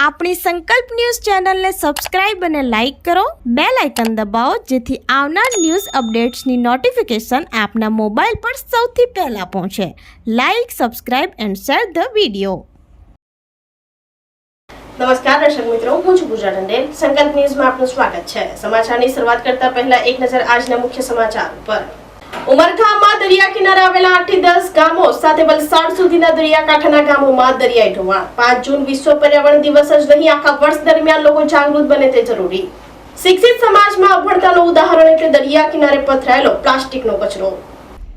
આપણી સંકલ્પ ન્યૂઝ ચેનલને સબસ્ક્રાઇબ અને લાઇક કરો, બેલ આઇકન દબાવો જેથી આવનાર ન્યૂઝ અપડેટ્સની નોટિફિકેશન આપના મોબાઈલ પર સૌથી પહેલા પહોંચે. Like, subscribe and share the video. નમસ્કાર દર્શક મિત્રો, હું છું પૂજા ટંડેલ. સંકલ્પ ન્યૂઝમાં આપનું સ્વાગત છે. સમાચારની શરૂઆત કરતા પહેલા એક નજર આજના મુખ્ય સમાચાર પર. ઉમરગામમાં દરિયા કિનારે આવેલા 8 થી 10 ગામો સાથે વલસાડ સુધીના દરિયાકાંઠાના ગામોમાં દરિયાઈ ધોવાણ. 5 જૂન વિશ્વ પર્યાવરણ દિવસ જ નહીં, આખા વર્ષ દરમિયાન લોકો જાગૃત બને તે જરૂરી. શિક્ષિત સમાજમાં અભણતાનું ઉદાહરણ એટલે દરિયા કિનારે પથરાયેલો પ્લાસ્ટિકનો કચરો.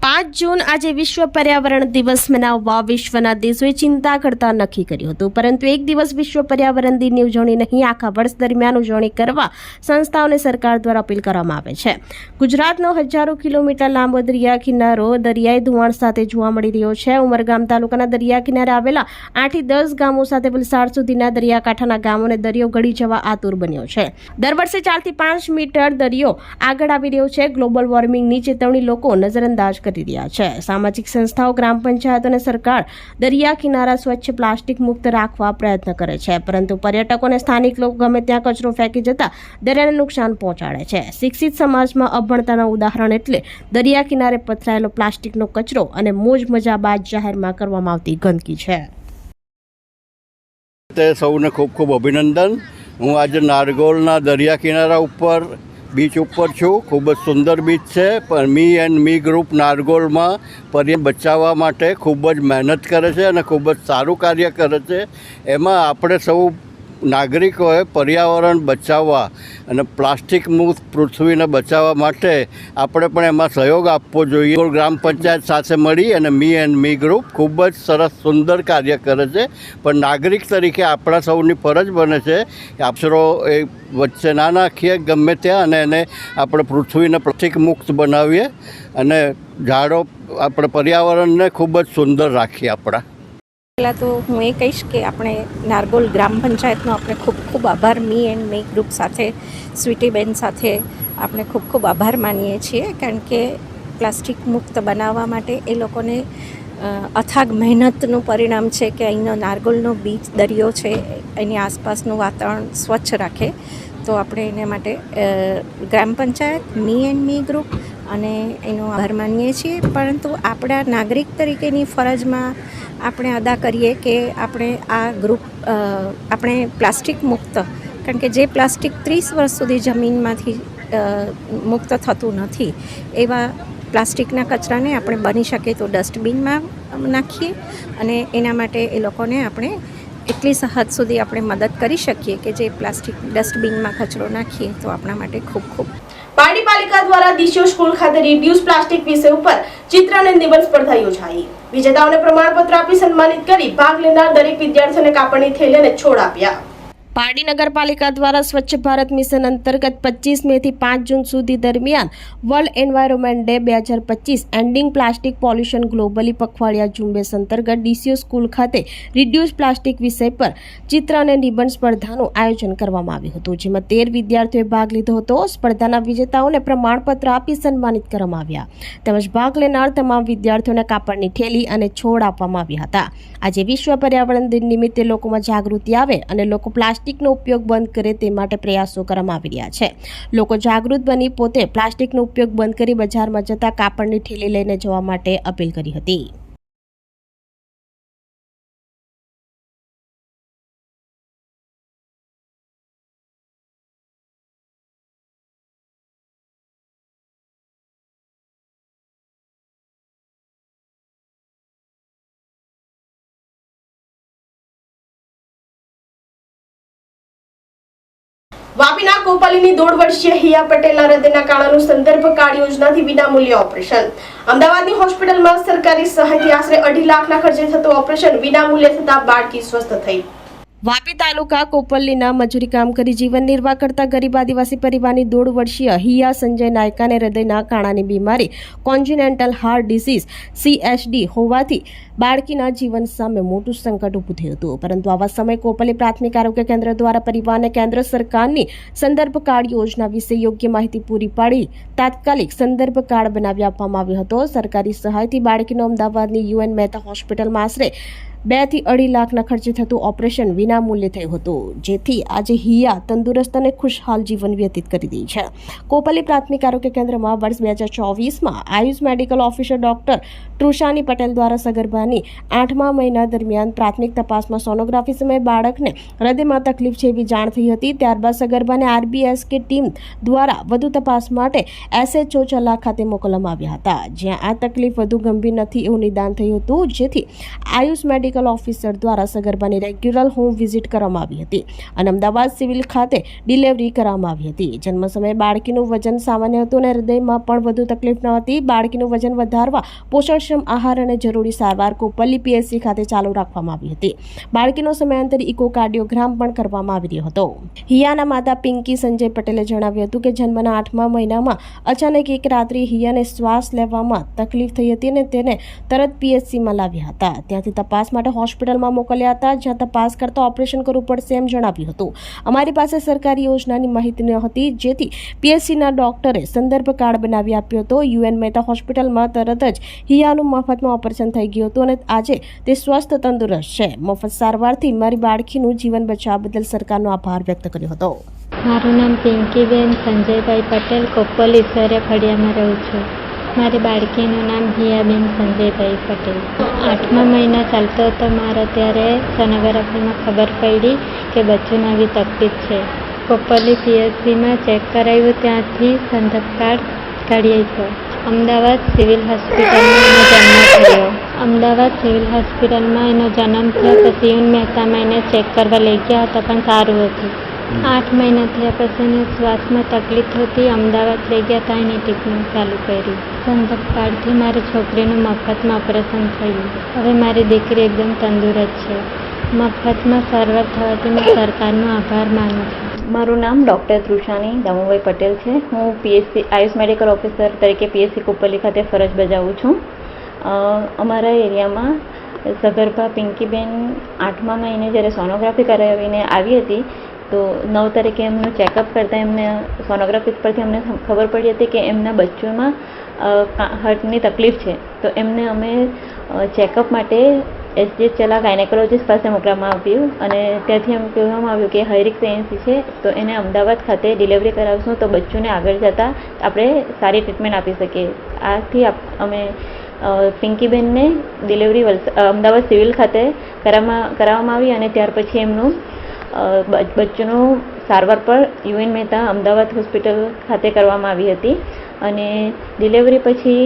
5 જૂન આજે વિશ્વ પર્યાવરણ દિવસ મનાવવા વિશ્વના દેશોએ ચિંતા કરતા નક્કી કર્યું હતું, પરંતુ એક દિવસ વિશ્વ પર્યાવરણ દિનની ઉજવણી નહીં, આખા વર્ષ દરમિયાન ઉજવણી કરવા સંસ્થાઓને સરકાર દ્વારા અપીલ કરવામાં આવે છે. ગુજરાતનો હજારો કિલોમીટર લાંબો દરિયા કિનારો દરિયાઈ ધોવાણ સાથે જોવા મળી રહ્યો છે. ઉમરગામ તાલુકાના દરિયા કિનારે આવેલા 8 થી 10 ગામો સાથે વલસાડ સુધીના દરિયાકાંઠાના ગામોને દરિયો ગળી જવા આતુર બન્યો છે. દર વર્ષે 4 થી 5 મીટર દરિયો આગળ આવી રહ્યો છે. ગ્લોબલ વોર્મિંગની ચેતવણી લોકો નજરઅંદાજ કરી રહ્યા છે. સામાજિક સંસ્થાઓ, ગ્રામ પંચાયત અને સરકાર દરિયા કિનારા સ્વચ્છ પ્લાસ્ટિક મુક્ત રાખવા પ્રયત્ન કરે છે, પરંતુ પર્યટકો અને સ્થાનિક લોકો ગમે ત્યાં કચરો ફેંકી જતા દરિયાને નુકસાન પહોંચાડે છે. શિક્ષિત સમાજમાં અભણતાના ઉદાહરણ એટલે દરિયા કિનારે પથરાયેલો પ્લાસ્ટિકનો કચરો અને મોજ મજા બાદ જાહેરમાં કરવામાં આવતી ગંદકી છે. સૌને ખૂબ ખૂબ અભિનંદન. હું આજે નારગોલના દરિયા કિનારા ઉપર બીચ ઉપર છું. ખૂબ જ સુંદર બીચ છે. પણ મી એન્ડ મી ગ્રુપ નારગોલમાં પર્યાવરણ બચાવવા માટે ખૂબ જ મહેનત કરે છે અને ખૂબ જ સારું કાર્ય કરે છે. એમાં આપણે સૌ નાગરિકોએ પર્યાવરણ બચાવવા અને પ્લાસ્ટિક મુક્ત પૃથ્વીને બચાવવા માટે આપણે પણ એમાં સહયોગ આપવો જોઈએ. ગ્રામ પંચાયત સાથે મળી અને મી એન્ડ મી ગ્રુપ ખૂબ જ સરસ સુંદર કાર્ય કરે છે. પણ નાગરિક તરીકે આપણા સૌની ફરજ બને છે કે કચરો એ વચ્ચે ના નાખીએ ગમે ત્યાં, અને એને આપણે પૃથ્વીને પ્લાસ્ટિક મુક્ત બનાવીએ અને ઝાડો આપણે પર્યાવરણને ખૂબ જ સુંદર રાખીએ. આપણા પહેલાં તો હું એ કહીશ કે આપણે નારગોલ ગ્રામ પંચાયતનો આપણે ખૂબ ખૂબ આભાર, મી એન્ડ મી ગ્રુપ સાથે, સ્વીટીબેન સાથે આપણે ખૂબ ખૂબ આભાર માનીએ છીએ, કારણ કે પ્લાસ્ટિક મુક્ત બનાવવા માટે એ લોકોને અથાગ મહેનતનું પરિણામ છે કે અહીંનો નારગોલનો બીચ દરિયો છે એની આસપાસનું વાતાવરણ સ્વચ્છ રાખે. તો આપણે એને માટે ગ્રામ panchayat, me and me group અને એનો આભાર માનીએ છીએ. પરંતુ આપણા નાગરિક તરીકેની ફરજમાં આપણે અદા કરીએ કે આપણે આ ગ્રુપ આપણે પ્લાસ્ટિક મુક્ત, કારણ કે જે પ્લાસ્ટિક 30 વર્ષ સુધી જમીનમાંથી મુક્ત થતું નથી, એવા પ્લાસ્ટિકના કચરાને આપણે બની શકે તો ડસ્ટબિનમાં નાખીએ અને એના માટે એ લોકોને આપણે એટલી હદ સુધી આપણે મદદ કરી શકીએ કે જે પ્લાસ્ટિક ડસ્ટબિનમાં કચરો નાખીએ તો આપણા માટે ખૂબ ખૂબ. પારડી પાલિકા દ્વારા દિશો સ્કૂલ ખાતે રિડ્યુસ પ્લાસ્ટિક વિષય ઉપર ચિત્ર અને નિબંધ સ્પર્ધા યોજાઈ. વિજેતાઓને પ્રમાણપત્ર આપી સન્માનિત કરી ભાગ લેનાર દરેક વિદ્યાર્થીઓને કાપડની થેલી અને છોડ આપ્યા. પારડી નગરપાલિકા દ્વારા સ્વચ્છ ભારત મિશન અંતર્ગત 25 મે થી 5 જૂન સુધી દરમિયાન world environment day 2025 ending plastic pollution globally પખવાડિયા ઝુંબેશ અંતર્ગત ડીસીઓ સ્કૂલ ખાતે રિડ્યુસ પ્લાસ્ટિક વિષય પર ચિત્ર અને નિબંધ સ્પર્ધાનું આયોજન કરવામાં આવ્યું હતું, જેમાં 13 વિદ્યાર્થીઓએ ભાગ લીધો હતો. સ્પર્ધાના વિજેતાઓને પ્રમાણપત્ર આપી સન્માનિત કરવામાં આવ્યા, તેમજ ભાગ લેનાર તમામ વિદ્યાર્થીઓને કાપડની થેલી અને છોડ આપવામાં આવ્યા હતા. આજે વિશ્વ પર્યાવરણ દિન નિમિત્તે લોકોમાં જાગૃતિ આવે અને લોકો પ્લાસ્ટિકનો ઉપયોગ બંધ કરે તે માટે પ્રયાસો કરવામાં આવી રહ્યા છે. લોકો જાગૃત બની પોતે પ્લાસ્ટિકનો ઉપયોગ બંધ કરી બજારમાં જતા કાપડની થેલી લઈને જવા માટે અપીલ કરી હતી. વાપીના કોપાલીની 1.5 વર્ષીય હિયા પટેલના હૃદયના કાણાનું સંદર્ભ કાર્ડ યોજનાથી વિનામૂલ્ય ઓપરેશન. અમદાવાદની હોસ્પિટલમાં સરકારી સહાયથી આશરે 2.5 લાખના ખર્ચે થતું ઓપરેશન વિનામૂલ્યે થતા બાળકી સ્વસ્થ થઈ. વાપી તાલુકા કોપલ્લીના મજૂરી કામ કરી જીવન નિર્વાહ કરતા ગરીબ આદિવાસી પરિવારની 1.5 વર્ષીય હિયા સંજય નાયકાને હૃદયના કાણાની બીમારી કોન્જિનેન્ટલ હાર્ટ ડિસીઝ CHD હોવાથી બાળકીના જીવન સામે મોટું સંકટ ઊભું થયું હતું. પરંતુ આવા સમયે કોપલ્લી પ્રાથમિક આરોગ્ય કેન્દ્ર દ્વારા પરિવારને કેન્દ્ર સરકારની સંદર્ભ કાર્ડ યોજના વિશે યોગ્ય માહિતી પૂરી પાડી તાત્કાલિક સંદર્ભ કાર્ડ બનાવી આપવામાં આવ્યો હતો. સરકારી સહાયથી બાળકીનો અમદાવાદની UN મહેતા હોસ્પિટલમાં આશરે 2 થી 2.5 લાખના ખર્ચે થતું ઓપરેશન વિનામૂલ્યે થયું હતું, જેથી આજે હિયા તંદુરસ્ત અને ખુશહાલ જીવન વ્યતીત કરી રહી છે. કોપલી પ્રાથમિક આરોગ્ય કેન્દ્રમાં વર્ષ 2024માં Ayush medical officer doctor Trushani Patel દ્વારા સગર્ભાની 8મા મહિના દરમિયાન પ્રાથમિક તપાસમાં સોનોગ્રાફી સમયે બાળકને હૃદયમાં તકલીફ છે એવી જાણ થઈ હતી. ત્યારબાદ સગર્ભાને RBSK ટીમ દ્વારા વધુ તપાસ માટે SHO ચલા ખાતે મોકલવામાં આવ્યા હતા, જ્યાં આ તકલીફ વધુ ગંભીર નથી એવું નિદાન થયું હતું, જેથી આયુષ મેડિકલ ઓફિસર દ્વારા સગર્ભાની રેગ્યુલર હોમ વિઝિટ કરવામાં આવી હતી અને અમદાવાદ સિવિલ ખાતે ડિલિવરી કરવામાં આવી હતી. જન્મ સમયે બાળકીનું વજન સામાન્ય હતું અને હૃદયમાં પણ વધુ તકલીફ ન હતી. બાળકીનું વજન વધારવા પોષણક્ષમ આહાર અને જરૂરી સારવાર કોપલી PSC ખાતે ચાલુ રાખવામાં આવી હતી. બાળકીનો સમયાંતરે ઇકોકાર્ડિયોગ્રામ પણ કરવામાં આવી રહ્યો હતો. હિયાના માતા પિંકી સંજય પટેલે જણાવ્યું હતું કે જન્મના 8મા મહિનામાં અચાનક એક રાત્રે હિયાને શ્વાસ લેવામાં તકલીફ થઈ હતી અને તેને તરત PSCમાં લાવ્યા હતા. ત્યાંથી તપાસ માટે હોસ્પિટલમાં મોકલ્યા હતા, જ્યાં તપાસ કરતા ઓપરેશન કરવું પડશે એમ જણાવ્યું હતું. અમારી પાસે સરકારી યોજનાની માહિતી ન હતી, જેથી PSCના ડોક્ટરે સંદર્ભ કાર્ડ બનાવી આપ્યો હતો. UN મહેતા હોસ્પિટલમાં તરત જ હિયાનું મફતમાં ઓપરેશન થઈ ગયું હતું અને આજે તે સ્વસ્થ તંદુરસ્ત છે. મફત સારવારથી મારી બાળકીનું જીવન બચાવવા બદલ સરકારનો આભાર વ્યક્ત કર્યો હતો. મારું નામ પિંકીબેન સંજયભાઈ પટેલ, કોપલ ઈશ્વરિયા ફળિયામાં રહું છું. મારી બાળકીનું નામ હિયાબેન સંજયભાઈ પટેલ. 8મા મહિના ચાલતો હતો મારો, ત્યારે સોનોગ્રાફીમાં ખબર પડી કે બચ્ચુને આવી તકલીફ છે. કોપલી PSCમાં ચેક કરાવ્યું, ત્યાંથી સંદર્ભ કાર્ડ કાઢી આપ્યો. અમદાવાદ સિવિલ હોસ્પિટલમાં એનો જન્મ થયો. અમદાવાદ સિવિલ હોસ્પિટલમાં એનો જન્મ થયો. પછી UN મહેતામાં એને ચેક કરવા લઈ ગયા હતા, પણ સારું હતું. 8 મહિના થયા પછી એને શ્વાસમાં તકલીફ હતી. અમદાવાદ લઈ ગયા હતા, એની ટ્રીટમેન્ટ ચાલુ કરી. સંદર્ભ કાર્ડથી મારી છોકરીનું મફતમાં ઓપરેશન થયું. હવે મારી દીકરી એકદમ તંદુરસ્ત છે. મફતમાં સારવાર થવાથી હું સરકારનો આભાર માનું છું. મારું નામ ડૉક્ટર તૃષાની દામુભાઈ પટેલ છે. હું PSC આયુષ મેડિકલ ઓફિસર તરીકે PSC કોપલી ખાતે ફરજ બજાવું છું. અમારા એરિયામાં સગર્ભા પિંકીબેન 8મા મહિને જ્યારે સોનોગ્રાફી કરાવીને આવી હતી, તો 9 તારીખે એમનું ચેકઅપ કરતાં એમને સોનોગ્રાફી પરથી અમને ખબર પડી હતી કે એમના બચ્ચોમાં હાર્ટની તકલીફ છે. તો એમને અમે ચેકઅપ માટે SJ ચલા ગાયનેકોલોજીસ્ટ પાસે મોકલવામાં આવ્યું અને ત્યાંથી એમ કહેવામાં આવ્યું કે હાઈ રિસ્ક ANC છે, તો એને અમદાવાદ ખાતે ડિલિવરી કરાવશું તો બચ્ચુને આગળ જતાં આપણે સારી ટ્રીટમેન્ટ આપી શકીએ. આથી અમે પિંકીબેનને ડિલિવરી અમદાવાદ સિવિલ ખાતે કરાવવામાં આવી અને ત્યાર પછી એમનું બચ્ચુનું સારવાર પર UN મહેતા અમદાવાદ હોસ્પિટલ ખાતે કરવામાં આવી હતી અને ડિલિવરી પછી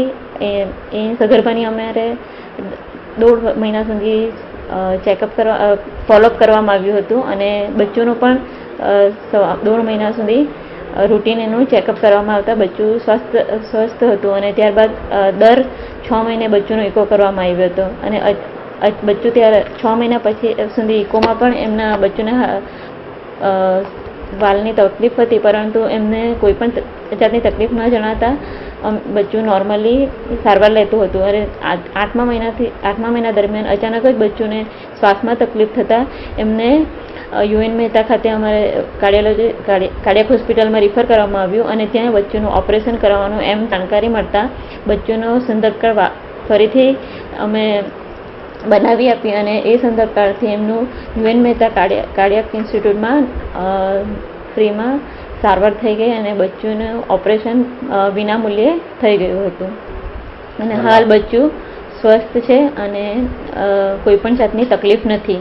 એ સગર્ભાની અમારે 1.5 મહિના સુધી ચેકઅપ ફોલોઅપ કરવામાં આવ્યું હતું અને બચ્ચુનું પણ 1.5 મહિના સુધી રૂટીન એનું ચેકઅપ કરવામાં આવતા બચ્ચું સ્વસ્થ હતું અને ત્યારબાદ દર 6 મહિને બચ્ચુનો ઇકો કરવામાં આવ્યો હતો અને બચ્ચું ત્યારે 6 મહિના પછી સુધી ઇકોમાં પણ એમના બચ્ચુને વાલની તકલીફ હતી, પરંતુ એમને કોઈ પણ જાતની તકલીફ ન જણાતા બચ્ચું નોર્મલી સારવાર લેતું હતું અને 8મા મહિના દરમિયાન અચાનક જ બચ્ચુને શ્વાસમાં તકલીફ થતાં એમને UN મહેતા ખાતે અમારે કાર્ડિયાક હોસ્પિટલમાં રિફર કરવામાં આવ્યું અને ત્યાં બચ્ચુનું ઓપરેશન કરવાનું એમ જાણકારી મળતા બચ્ચુનો સંદર્ભ કાર્ડ ફરીથી અમે બનાવી આપી અને એ સંદર્ભ કાર્ડથી એમનું UN મહેતા કાર્ડિયાક ઇન્સ્ટિટ્યૂટમાં ફ્રીમાં સારવાર થઈ ગઈ અને બચ્ચુનું ઓપરેશન વિનામૂલ્યે થઈ ગયું હતું અને હાલ બચ્ચું સ્વસ્થ છે અને કોઈ પણ જાતની તકલીફ નથી.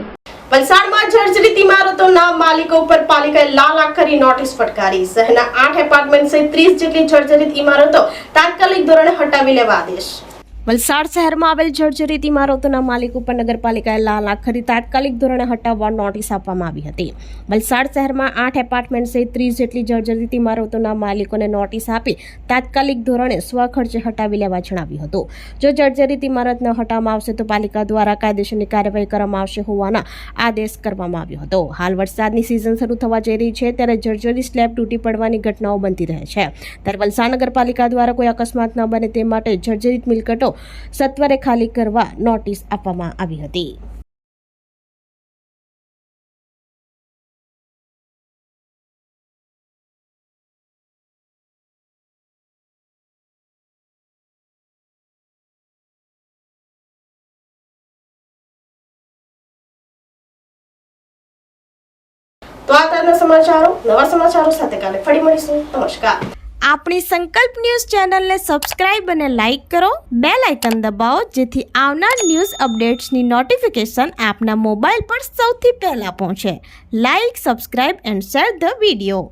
વલસાડમાં જર્જરિત ઇમારતોના માલિકો ઉપર પાલિકાએ લાલ આખરી નોટિસ ફટકારી. શહેરના 8 એપાર્ટમેન્ટ સહિત 30 જેટલી જર્જરિત ઇમારતો તાત્કાલિક ધોરણે હટાવી લેવા આદેશ. વલસાડ શહેરમાં આવેલ જર્જરિત ઇમારતોના માલિક ઉપર નગરપાલિકાએ લાલ આખરી તાત્કાલિક ધોરણે હટાવવા નોટિસ આપવામાં આવી હતી. વલસાડ શહેરમાં 8 એપાર્ટમેન્ટ સહિત 30 જેટલી જર્જરિત ઇમારતોના માલિકોને નોટિસ આપી તાત્કાલિક ધોરણે સ્વખર્ચે હટાવી લેવા જણાવ્યું હતું. જો જર્જરિત ઇમારત ન હટાવવામાં આવશે તો પાલિકા દ્વારા કાયદેસરની કાર્યવાહી કરવામાં આવશે હોવાના આદેશ કરવામાં આવ્યો હતો. હાલ વરસાદની સિઝન શરૂ થવા જઈ રહી છે, ત્યારે જર્જરિત સ્લેબ તૂટી પડવાની ઘટનાઓ બનતી રહે છે. ત્યારે વલસાડ નગરપાલિકા દ્વારા કોઈ અકસ્માત ન બને તે માટે જર્જરિત મિલકતો સત્વરે ખાલી કરવા નોટિસ આપવામાં આવી હતી. આજના સમાચારો. નવા સમાચારો સાથે કાલે ફરી મળીશું. નમસ્કાર. આપણી સંકલ્પ ન્યૂઝ ચેનલને સબસ્ક્રાઇબ અને લાઇક કરો, બેલ આઇકન દબાવો જેથી આવનાર ન્યૂઝ અપડેટ્સની નોટિફિકેશન આપના મોબાઈલ પર સૌથી પહેલા પહોંચે. Like, subscribe and share the video.